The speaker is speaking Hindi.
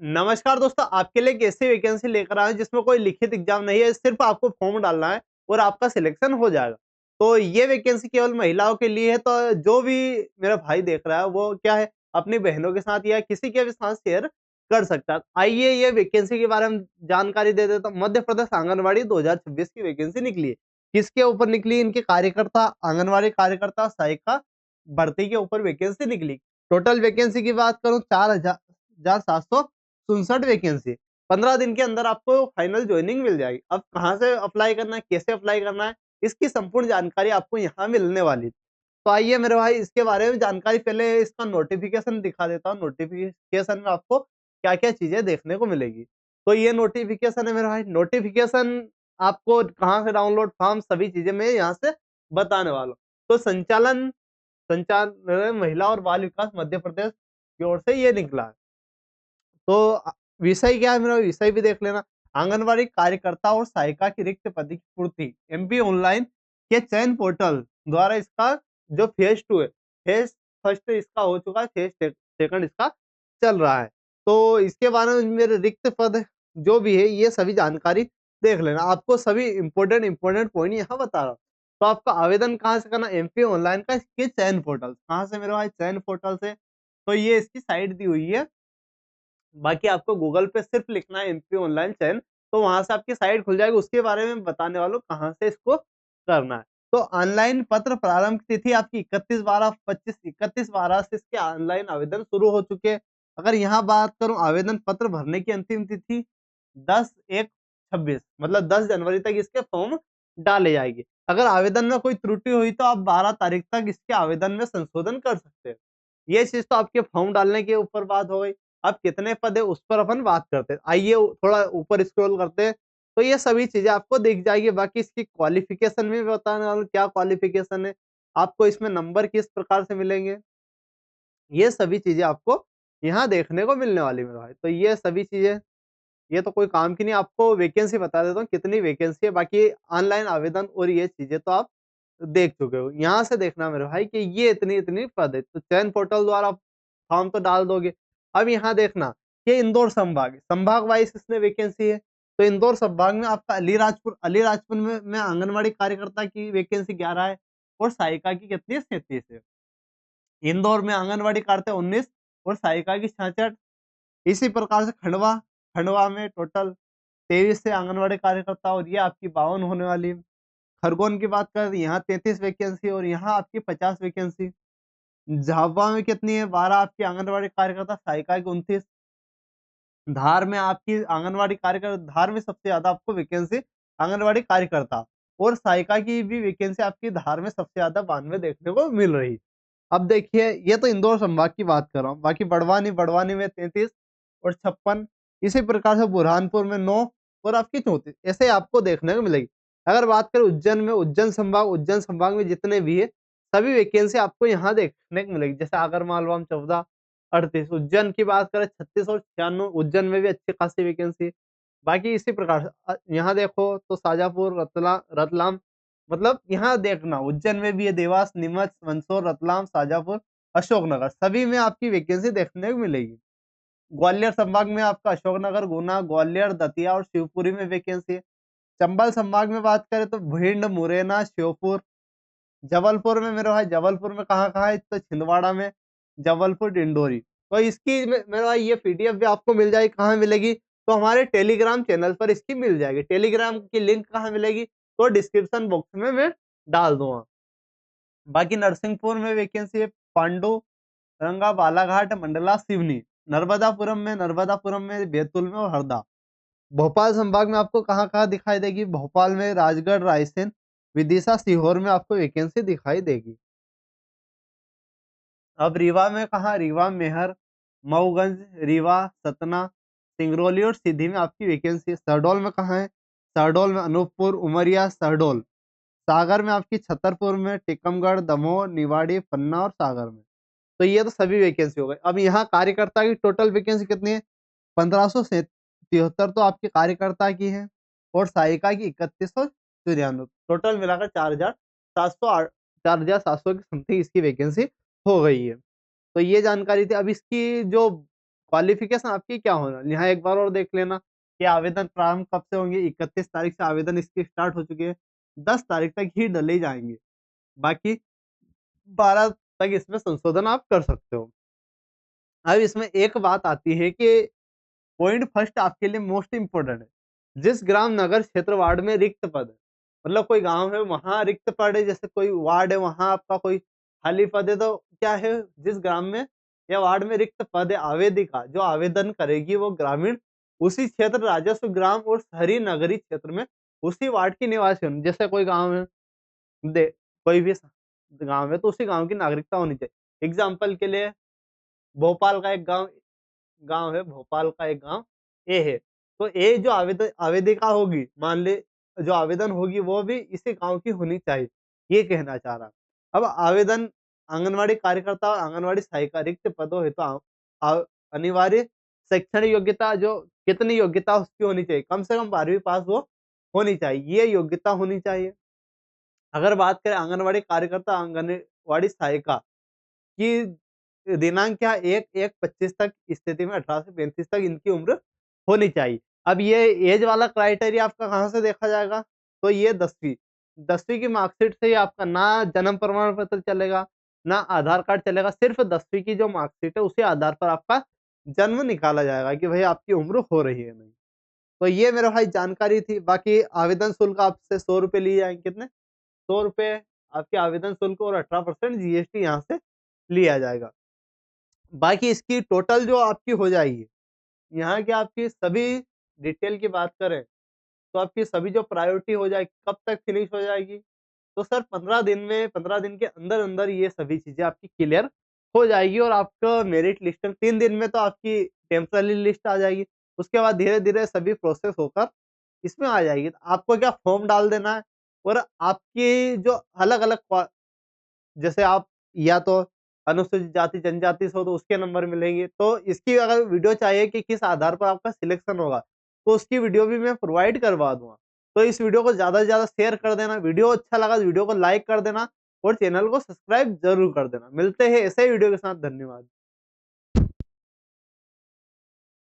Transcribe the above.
नमस्कार दोस्तों, आपके लिए एक ऐसी वैकेंसी लेकर आए हैं जिसमें कोई लिखित एग्जाम नहीं है, सिर्फ आपको फॉर्म डालना है और आपका सिलेक्शन हो जाएगा। तो ये वैकेंसी केवल महिलाओं के लिए है, तो जो भी मेरा भाई देख रहा है वो क्या है, अपनी बहनों के साथ या किसी के भी साथ शेयर कर सकता है। आइए ये वैकेंसी के बारे में जानकारी दे देता हूँ। मध्य प्रदेश आंगनबाड़ी 2026 की वैकेंसी निकली है। किसके ऊपर निकली? इनके कार्यकर्ता, आंगनबाड़ी कार्यकर्ता, सहायिका भर्ती के ऊपर वैकेंसी निकली। टोटल वैकेंसी की बात करूँ 4,767 वैकेंसी। 15 दिन के अंदर आपको फाइनल जॉइनिंग मिल जाएगी। अब कहाँ से अप्लाई करना है, कैसे अप्लाई करना है, इसकी संपूर्ण जानकारी आपको यहाँ मिलने वाली है। तो आइए मेरे भाई इसके बारे में जानकारी, पहले इसका नोटिफ़िकेशन दिखा देता हूँ। नोटिफ़िकेशन में आपको क्या-क्या चीज़ें देखने को मिलेगी। तो ये नोटिफ़िकेशन है मेरे भाई। नोटिफ़िकेशन आपको कहाँ से डाउनलोड, फॉर्म, सभी चीज़ें मैं यहाँ से बताने वाला हूँ। तो संचालनालय महिला और बाल विकास मध्य प्रदेश की ओर से ये निकला है। तो विषय क्या है मेरा? विषय भी देख लेना। आंगनवाड़ी कार्यकर्ता और सहायिका की रिक्त पद की पूर्ति एमपी ऑनलाइन के चयन पोर्टल द्वारा इसका जो फेज 2 है, फेज फर्स्ट इसका हो चुका है, फेज सेकंड इसका चल रहा है। तो इसके बारे में मेरे रिक्त पद जो भी है ये सभी जानकारी देख लेना। आपको सभी इम्पोर्टेंट पॉइंट यहाँ बता रहा हूँ। तो आपका आवेदन कहाँ से करना? एमपी ऑनलाइन का इसके चयन पोर्टल। कहाँ से मेरे भाई? चयन पोर्टल से। तो ये इसकी साइट दी हुई है। बाकी आपको गूगल पे सिर्फ लिखना है एमपी ऑनलाइन चयन, तो वहां से आपकी साइट खुल जाएगी। उसके बारे में बताने वालों कहाँ से इसको करना है। तो ऑनलाइन पत्र प्रारंभ की तिथि आपकी 31/12 से इसके ऑनलाइन आवेदन शुरू हो चुके हैं। अगर यहाँ बात करूं आवेदन पत्र भरने की अंतिम तिथि 10/1/26 मतलब 10 जनवरी तक इसके फॉर्म डाले जाएंगे। अगर आवेदन में कोई त्रुटि हुई तो आप 12 तारीख तक इसके आवेदन में संशोधन कर सकते हैं। ये चीज तो आपके फॉर्म डालने के ऊपर बात हो गई। अब कितने पद है उस पर अपन बात करते हैं। आइए थोड़ा ऊपर स्क्रॉल करते हैं, तो ये सभी चीजें आपको दिख जाएगी। बाकी इसकी क्वालिफिकेशन में बताने वाला हूं, क्या क्वालिफिकेशन है, आपको इसमें नंबर किस प्रकार से मिलेंगे, ये सभी चीजें आपको यहाँ देखने को मिलने वाली है मेरे भाई। तो ये सभी चीजें, ये तो कोई काम की नहीं। आपको वैकेंसी बता देता हूँ कितनी वैकेंसी है, बाकी ऑनलाइन आवेदन और ये चीजें तो आप देख चुके हो। यहाँ से देखना मेरे भाई कि ये इतनी इतनी पद है, तो चयन पोर्टल द्वारा आप फॉर्म तो डाल दोगे। अब यहाँ देखना ये इंदौर संभाग वाइज इसमें वैकेंसी है। तो इंदौर संभाग में आपका अलीराजपुर में आंगनबाड़ी कार्यकर्ता की वैकेंसी 11 है और सहायिका की कितनी है? 37 है। इंदौर में आंगनबाड़ी कार्यकर्ता 19 और सहायिका की 66। इसी प्रकार से खंडवा में टोटल 23 से आंगनबाड़ी कार्यकर्ता और ये आपकी 52 होने वाली है। खरगोन की बात करें तो यहाँ 33 वैकेंसी और यहाँ आपकी 50 वैकेंसी। झाबुआ में कितनी है? 12 आपकी आंगनबाड़ी कार्यकर्ता, सहायिका की 29। धार में आपकी आंगनबाड़ी कार्यकर्ता, धार में सबसे ज्यादा आपको वैकेंसी आंगनबाड़ी कार्यकर्ता और सहायिका की भी वैकेंसी आपकी धार में सबसे ज्यादा 92 देखने को मिल रही है। अब देखिए ये तो इंदौर संभाग की बात कर रहा हूँ, बाकी बड़वानी में 33 और 56। इसी प्रकार से बुरहानपुर में 9 और आपकी 34 ऐसे आपको देखने को मिलेगी। अगर बात करें उज्जैन संभाग में जितने भी है सभी वैकेंसी आपको यहाँ देखने को मिलेगी। जैसे आगर मालवा में 14, 38। उज्जैन की बात करें 36 और 96, उज्जैन में भी अच्छी खासी वैकेंसी। बाकी इसी प्रकार से यहाँ देखो तो शाजापुर, रतलाम, मतलब यहाँ देखना उज्जैन में भी है, देवास, नीमच, मंदसौर, रतलाम, शाजापुर, अशोकनगर सभी में आपकी वैकेंसी देखने को मिलेगी। ग्वालियर संभाग में आपका अशोकनगर, गुना, ग्वालियर, दतिया और शिवपुरी में वैकेंसी है। चंबल संभाग में बात करें तो भिंड, मुरैना, श्योपुर। जबलपुर में मेरे भाई, जबलपुर में कहाँ-कहाँ है? तो छिंदवाड़ा में, जबलपुर, डिंडोरी। तो इसकी मेरे भाई ये पीडीएफ भी आपको मिल जाएगी। कहाँ मिलेगी? तो हमारे टेलीग्राम चैनल पर इसकी मिल जाएगी। टेलीग्राम की लिंक कहाँ मिलेगी? तो डिस्क्रिप्शन बॉक्स में मैं डाल दूँगा। बाकी नरसिंहपुर में वैकेंसी है, पांडु, रंगा, बालाघाट, मंडला, सिवनी। नर्मदापुरम में, बैतूल में और हरदा। भोपाल संभाग में आपको कहाँ-कहाँ दिखाई देगी? भोपाल में राजगढ़, रायसेन, विदिशा, सीहोर में आपको वैकेंसी दिखाई देगी। अब रीवा में कहाँ? रीवा, मेहर, मऊगंज, रीवा, सतना, सिंगरौली और सीधी में आपकी वैकेंसी है। शहडोल में कहाँ है? शहडोल में अनूपपुर, उमरिया, शहडोल। सागर में आपकी छतरपुर में, टीकमगढ़, दमोह, निवाड़ी, पन्ना और सागर में। तो ये तो सभी वैकेंसी हो गई। अब यहाँ कार्यकर्ता की टोटल वैकेंसी कितनी है? 1573 तो आपके कार्यकर्ता की है और सहायिका की 3194। टोटल मिलाकर 4,700 की समथिंग इसकी वैकेंसी हो गई है। तो ये जानकारी थी। अब इसकी जो क्वालिफिकेशन आपकी क्या होना, यहाँ एक बार और देख लेना कि आवेदन प्रारंभ कब से होंगे। 31 तारीख से आवेदन इसकी स्टार्ट हो चुकी है, 10 तारीख तक ही डले जाएंगे, बाकी 12 तक इसमें संशोधन आप कर सकते हो। अब इसमें एक बात आती है कि पॉइंट फर्स्ट आपके लिए मोस्ट इम्पोर्टेंट है, जिस ग्राम नगर क्षेत्र वार्ड में रिक्त पद है, मतलब कोई गांव है वहां रिक्त पद है, जैसे कोई वार्ड है वहां आपका कोई खाली पद है, तो क्या है, जिस ग्राम में या वार्ड में रिक्त पद है, आवेदिका जो आवेदन करेगी वो ग्रामीण उसी क्षेत्र, राजस्व ग्राम और शहरी नगरीय क्षेत्र में उसी वार्ड की निवासी होनी। जैसे कोई गाँव है, दे कोई भी गाँव है तो उसी गाँव की नागरिकता होनी चाहिए। एग्जाम्पल के लिए भोपाल का एक गाँव गाँव है, भोपाल का एक गाँव ए है, तो ए जो आवेदिका होगी, मान ले जो आवेदन होगी वो भी इसी गाँव की होनी चाहिए, ये कहना चाह रहा। अब आवेदन आंगनवाड़ी कार्यकर्ता और आंगनवाड़ी सहायिका रिक्त पदों हेतु अनिवार्य शैक्षणिक योग्यता जो कितनी योग्यता उसकी होनी चाहिए, कम से कम 12वीं पास वो होनी चाहिए, ये योग्यता होनी चाहिए। अगर बात करें आंगनवाड़ी कार्यकर्ता, आंगनवाड़ी सहायिका की दिनांक क्या 1/1/25 तक स्थिति में 18 से 35 तक इनकी उम्र होनी चाहिए। अब ये एज वाला क्राइटेरिया आपका कहाँ से देखा जाएगा? तो ये 10वीं 10वीं की मार्कशीट से ही आपका ना जन्म प्रमाण पत्र चलेगा, ना आधार कार्ड चलेगा, सिर्फ 10वीं की जो मार्कशीट है उसी आधार पर आपका जन्म निकाला जाएगा कि भाई आपकी उम्र हो रही है नहीं। तो ये मेरे भाई जानकारी थी। बाकी आवेदन शुल्क आपसे ₹100 लिए जाएँगे, कितने? ₹100 आपके आवेदन शुल्क और 18% जीएसटी यहाँ से लिया जाएगा। बाकी इसकी टोटल जो आपकी हो जाएगी, यहाँ की आपकी सभी डिटेल की बात करें, तो आपकी सभी जो प्रायोरिटी हो जाएगी, कब तक फिनिश हो जाएगी? तो सर 15 दिन में, 15 दिन के अंदर-अंदर ये सभी चीज़ें आपकी क्लियर हो जाएगी और आपका मेरिट लिस्ट 3 दिन में तो आपकी टेम्पररी लिस्ट आ जाएगी। उसके बाद धीरे-धीरे सभी प्रोसेस होकर इसमें आ जाएगी। तो आपको क्या फॉर्म डाल देना है और आपकी जो अलग-अलग जैसे आप या तो अनुसूचित जाति जनजाति से हो तो उसके नंबर मिलेंगे। तो इसकी अगर वीडियो चाहिए कि किस आधार पर आपका सिलेक्शन होगा, तो उसकी वीडियो भी मैं प्रोवाइड करवा दूँगा। तो इस वीडियो को ज़्यादा से ज़्यादा शेयर कर देना, वीडियो अच्छा लगा तो वीडियो को लाइक कर देना और चैनल को सब्सक्राइब ज़रूर कर देना। मिलते हैं ऐसे ही वीडियो के साथ, धन्यवाद।